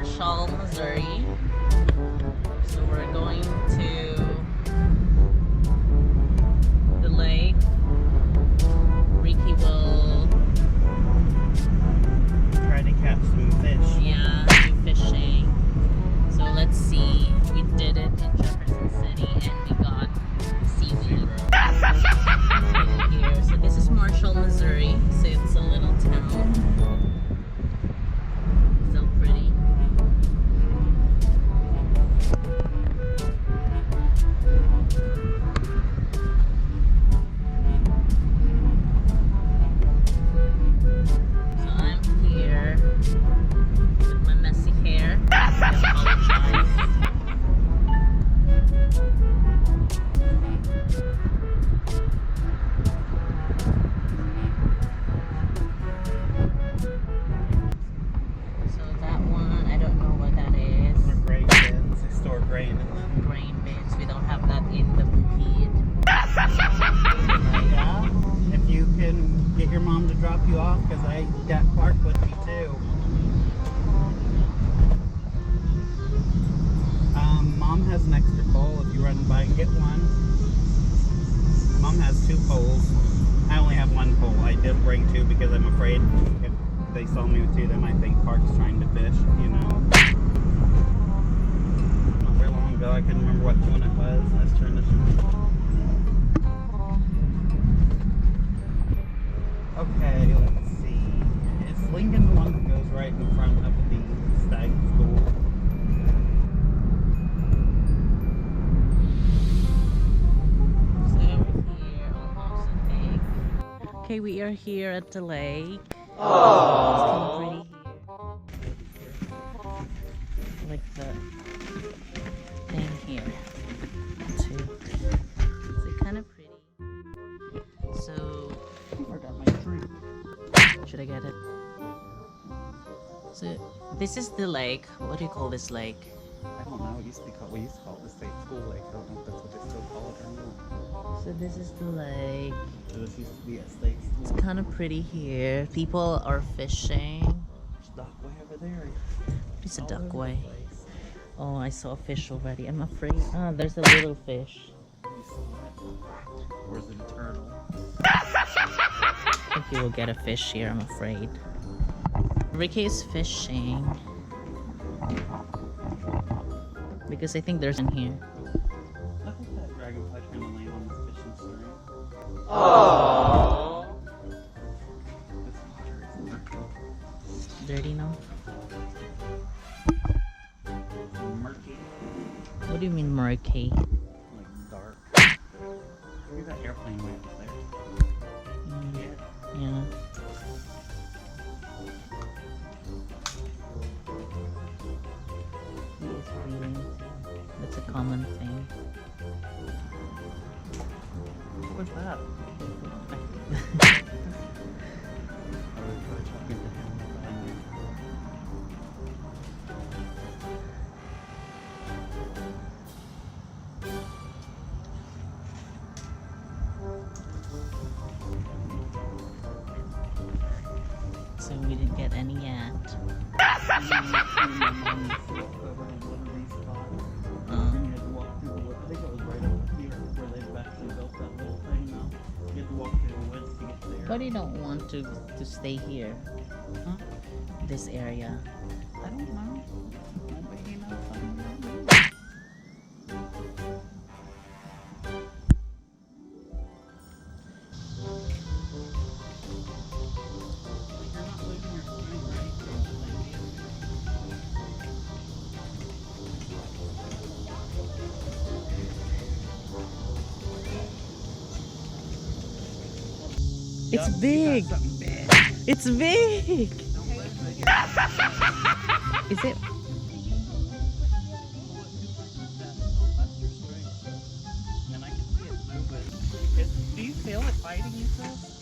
Marshall, Missouri. So we're going to the lake. Ricky will try to catch some fish. Yeah, do fishing. So let's see. We did it in Jefferson City and we got seaweed here. So this is Marshall, Missouri. So it's a little town. So pretty. So I'm here with my messy hair. I apologize. So that one, I don't know what that is. Or grain bins. They store grain in them. Grain bins. We don't have that in the feed. Yeah. If you can get your mom to drop you off, because I got Clark with me too. Mom has an extra pole if you run by and get one. Mom has 2 poles. I only have 1 pole. I did bring 2 because I'm afraid if they saw me with 2, they might think Clark's trying to fish, you know. Not very long ago, I couldn't remember what one it was. Let's turn this on. Okay, let's see. Is Lincoln the one that goes right in front of the stag school? So we're here almost, I think. Okay, we are here at the lake. It's kind of pretty here. Like the thing here too. It's kind of pretty. So I forgot my drink. should I get it? So this is the lake. What do you call this lake? I don't know. It used to be called, we used to call it the state school lake. I don't know if that's what they still call it or not. So this is the lake. So this used to be a state It's school. kind of pretty here. People are fishing. There's a dock way over there. It's a All over the duckway. place. Oh, I saw a fish already. I'm afraid. Ah, there's a little fish. You saw it? Or is it a turtle? I think you will get a fish here, I'm afraid. Ricky is fishing. Because I think there's in here. Look at that dragonfly trying to land on this fishing string. Aww. This water is murky. Dirty now? Murky. What do you mean murky? Like dark. Look at that airplane way up there. Mm, Yeah. yeah. He is breathing. That's a common thing. What was that? I was really talking to him behind me. So we didn't get any yet. But you don't want to stay here, Huh? this area. I don't know. But you know, you're not losing your time, right? It's Yup, big. you got something big. It's big. Don't let it make it. Is it? And I can see it moving. Do you feel it biting you, Chris?